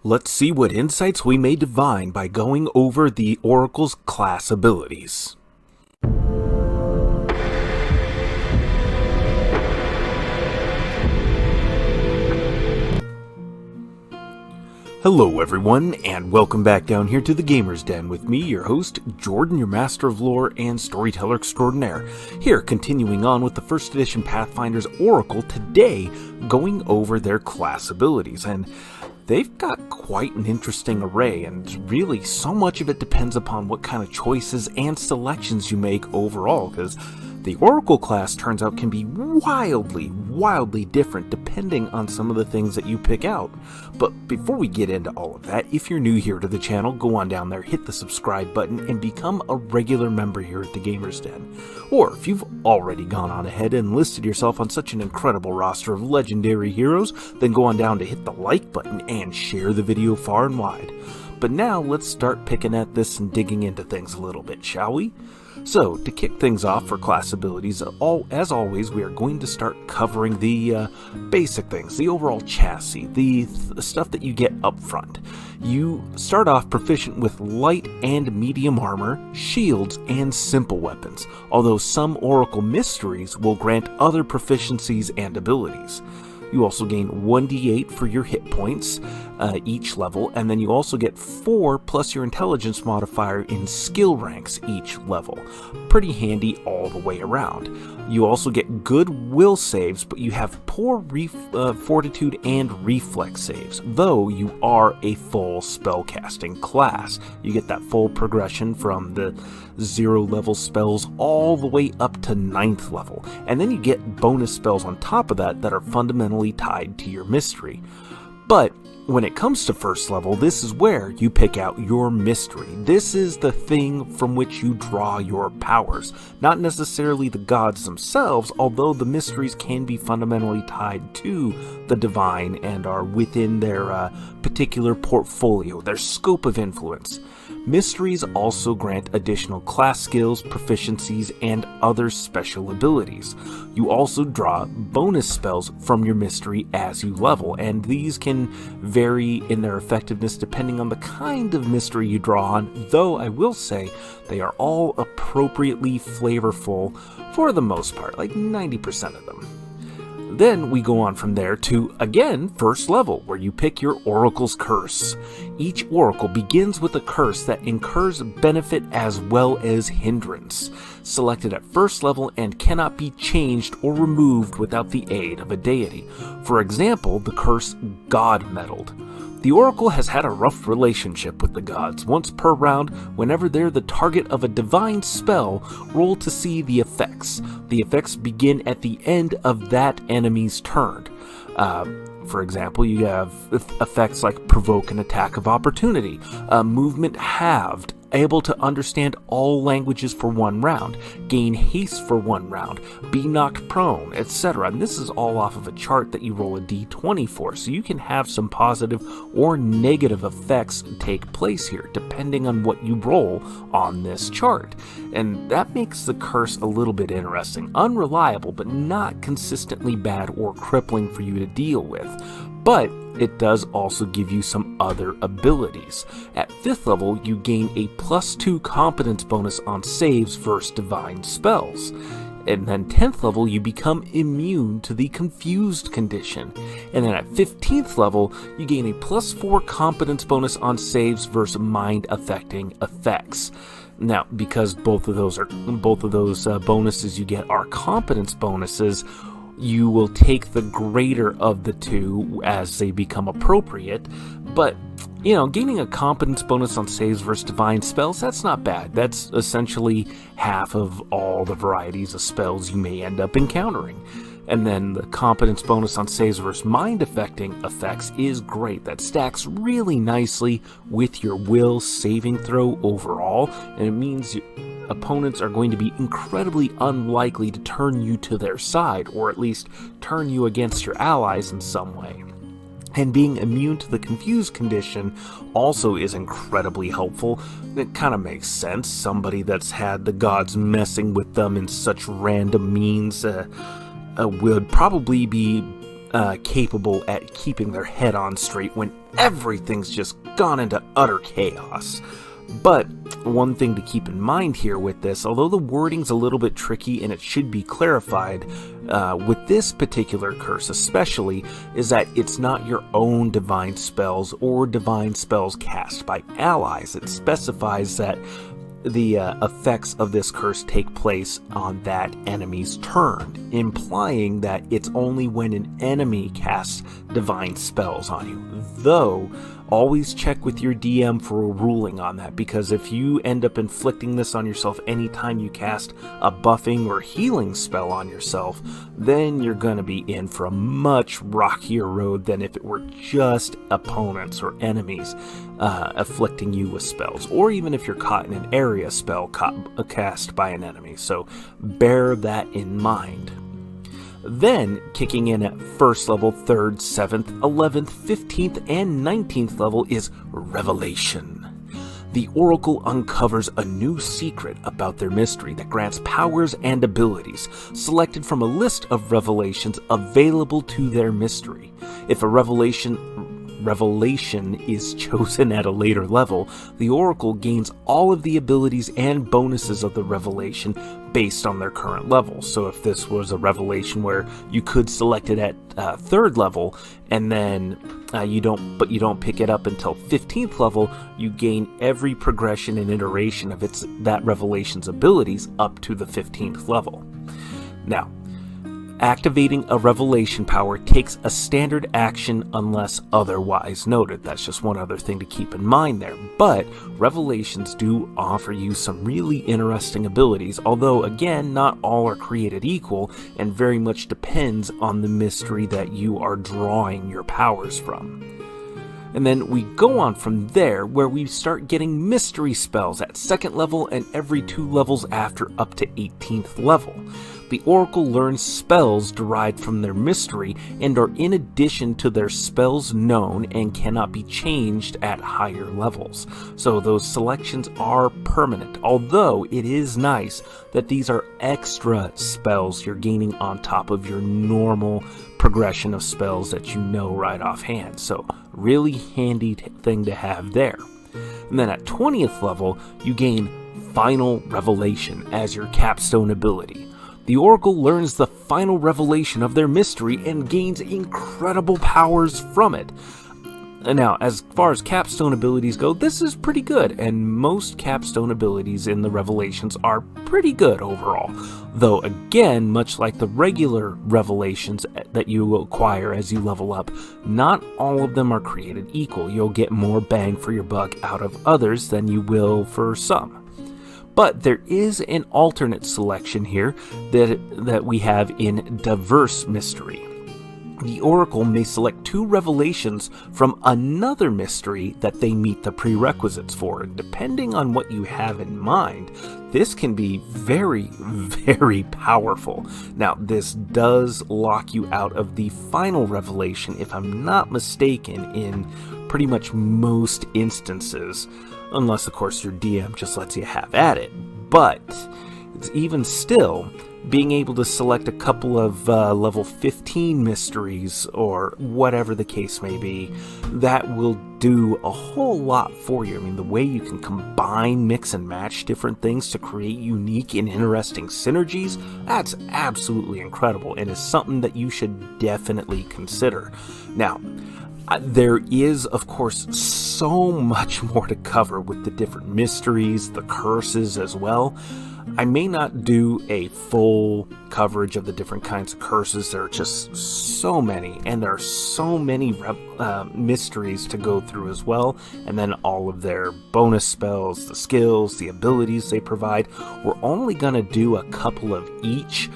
Let's see what insights we may divine by going over the Oracle's class abilities. Hello everyone, and welcome back down here to the Gamer's Den with me, your host, Jordan, your Master of Lore and Storyteller Extraordinaire. Here, continuing on with the first edition Pathfinder's Oracle, today going over their class abilities, and they've got quite an interesting array, and really so much of it depends upon what kind of choices and selections you make overall, because the Oracle class turns out can be wildly different depending on some of the things that you pick out. But before we get into all of that, if you're new here to the channel, go on down there, hit the subscribe button, and become a regular member here at the Gamer's Den. Or if you've already gone on ahead and listed yourself on such an incredible roster of legendary heroes, then go on down to hit the like button and share the video far and wide. But now let's start picking at this and digging into things a little bit, shall we? So, to kick things off for class abilities, as always, we are going to start covering the basic things, the overall chassis, the stuff that you get up front. You start off proficient with light and medium armor, shields, and simple weapons, although some Oracle mysteries will grant other proficiencies and abilities. You also gain 1d8 for your hit points each level, and then you also get 4 plus your intelligence modifier in skill ranks each level. Pretty handy all the way around. You also get good will saves, but you have poor fortitude and reflex saves, though you are a full spellcasting class. You get that full progression from the 0 level spells all the way up to 9th level, and then you get bonus spells on top of that that are fundamentally tied to your mystery. But when it comes to first level, this is where you pick out your mystery. This is the thing from which you draw your powers, not necessarily the gods themselves, although the mysteries can be fundamentally tied to the divine and are within their particular portfolio, their scope of influence. Mysteries also grant additional class skills, proficiencies, and other special abilities. You also draw bonus spells from your mystery as you level, and these can vary in their effectiveness depending on the kind of mystery you draw on, though I will say they are all appropriately flavorful for the most part, like 90% of them. Then we go on from there to, again, first level, where you pick your Oracle's Curse. Each Oracle begins with a curse that incurs benefit as well as hindrance, selected at first level and cannot be changed or removed without the aid of a deity. For example, the curse God-Meddled. The Oracle has had a rough relationship with the gods. Once per round, whenever they're the target of a divine spell, roll to see the effects. The effects begin at the end of that enemy's turn. For example, you have effects like provoke an attack of opportunity, movement halved, able to understand all languages for 1 round, gain haste for 1 round, be knocked prone, etc. And this is all off of a chart that you roll a d20 for, so you can have some positive or negative effects take place here, depending on what you roll on this chart. And that makes the curse a little bit interesting. Unreliable, but not consistently bad or crippling for you to deal with. But it does also give you some other abilities. At 5th level, you gain a +2 competence bonus on saves versus divine spells. And then 10th level, you become immune to the confused condition. And then at 15th level, you gain a +4 competence bonus on saves versus mind-affecting effects. Now, because both of those bonuses you get are competence bonuses, you will take the greater of the two as they become appropriate. But, gaining a competence bonus on saves versus divine spells, that's not bad. That's essentially half of all the varieties of spells you may end up encountering. And then the competence bonus on saves versus mind-affecting effects is great. That stacks really nicely with your will saving throw overall, and it means opponents are going to be incredibly unlikely to turn you to their side, or at least turn you against your allies in some way. And being immune to the confused condition also is incredibly helpful. It kind of makes sense. Somebody that's had the gods messing with them in such random means would probably be capable at keeping their head on straight when everything's just gone into utter chaos. But one thing to keep in mind here with this, although the wording's a little bit tricky and it should be clarified, with this particular curse especially, is that it's not your own divine spells or divine spells cast by allies. It specifies that the effects of this curse take place on that enemy's turn, implying that it's only when an enemy casts divine spells on you. Though, always check with your DM for a ruling on that, because if you end up inflicting this on yourself anytime you cast a buffing or healing spell on yourself, then you're going to be in for a much rockier road than if it were just opponents or enemies afflicting you with spells, or even if you're caught in an area spell cast by an enemy. So bear that in mind. Then, kicking in at 1st level, 3rd, 7th, 11th, 15th, and 19th level is Revelation. The Oracle uncovers a new secret about their mystery that grants powers and abilities, selected from a list of revelations available to their mystery. If a revelation is chosen at a later level, the Oracle gains all of the abilities and bonuses of the revelation based on their current level. So if this was a revelation where you could select it at 3rd level, and then you don't pick it up until 15th level, you gain every progression and iteration of that revelation's abilities up to the 15th level. Now, activating a revelation power takes a standard action unless otherwise noted. That's just one other thing to keep in mind there. But revelations do offer you some really interesting abilities, although again, not all are created equal and very much depends on the mystery that you are drawing your powers from. And then we go on from there, where we start getting mystery spells at 2nd level and every 2 levels after, up to 18th level. The Oracle learns spells derived from their mystery and are in addition to their spells known and cannot be changed at higher levels. So those selections are permanent, although it is nice that these are extra spells you're gaining on top of your normal progression of spells that you know right offhand. So really handy thing to have there. And then at 20th level, you gain Final Revelation as your capstone ability. The Oracle learns the final revelation of their mystery and gains incredible powers from it. Now, as far as capstone abilities go, this is pretty good, and most capstone abilities in the revelations are pretty good overall. Though, again, much like the regular revelations that you acquire as you level up, not all of them are created equal. You'll get more bang for your buck out of others than you will for some. But there is an alternate selection here that we have in Diverse Mystery. The Oracle may select 2 revelations from another mystery that they meet the prerequisites for. And depending on what you have in mind, this can be very, very powerful. Now, this does lock you out of the final revelation, if I'm not mistaken, in pretty much most instances. Unless, of course, your DM just lets you have at it. But it's even still, being able to select a couple of level 15 mysteries, or whatever the case may be, that will do a whole lot for you. I mean, the way you can combine, mix, and match different things to create unique and interesting synergies, that's absolutely incredible, and is something that you should definitely consider. Now, there is, of course, so much more to cover with the different mysteries, the curses as well. I may not do a full coverage of the different kinds of curses. There are just so many, and there are so many mysteries to go through as well, and then all of their bonus spells, the skills, the abilities they provide. We're only going to do a couple of each,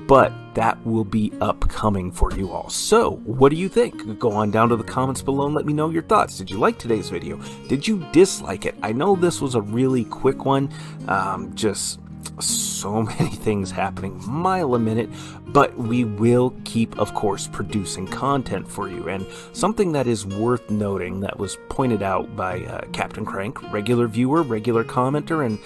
but that will be upcoming for you all. So, what do you think? Go on down to the comments below and let me know your thoughts. Did you like today's video? Did you dislike it? I know this was a really quick one, just so many things happening mile a minute, but we will keep, of course, producing content for you. And something that is worth noting that was pointed out by Captain Crank, regular viewer, regular commenter, and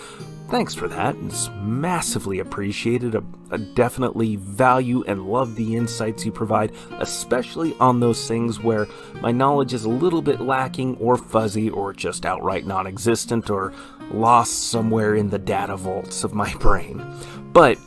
thanks for that. It's massively appreciated. I definitely value and love the insights you provide, especially on those things where my knowledge is a little bit lacking or fuzzy or just outright non-existent or lost somewhere in the data vaults of my brain. But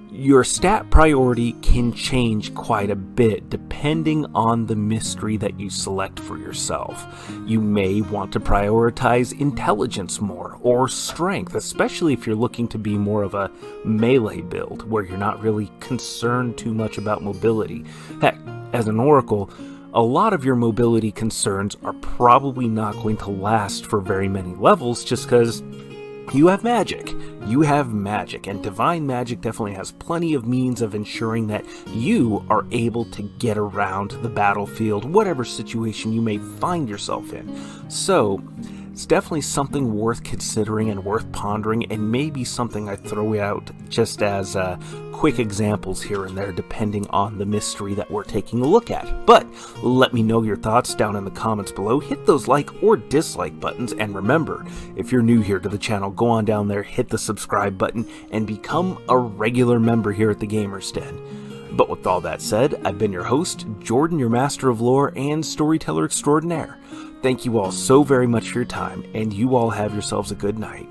your stat priority can change quite a bit depending on the mystery that you select for yourself. You may want to prioritize intelligence more, or strength, especially if you're looking to be more of a melee build, where you're not really concerned too much about mobility. Heck, as an oracle, a lot of your mobility concerns are probably not going to last for very many levels just because you have magic. You have magic, and divine magic definitely has plenty of means of ensuring that you are able to get around the battlefield, whatever situation you may find yourself in. So, it's definitely something worth considering and worth pondering, and maybe something I throw out just as quick examples here and there, depending on the mystery that we're taking a look at. But let me know your thoughts down in the comments below. Hit those like or dislike buttons, and remember, if you're new here to the channel, go on down there, hit the subscribe button, and become a regular member here at the Gamers Den. But with all that said, I've been your host, Jordan, your Master of Lore and Storyteller Extraordinaire. Thank you all so very much for your time, and you all have yourselves a good night.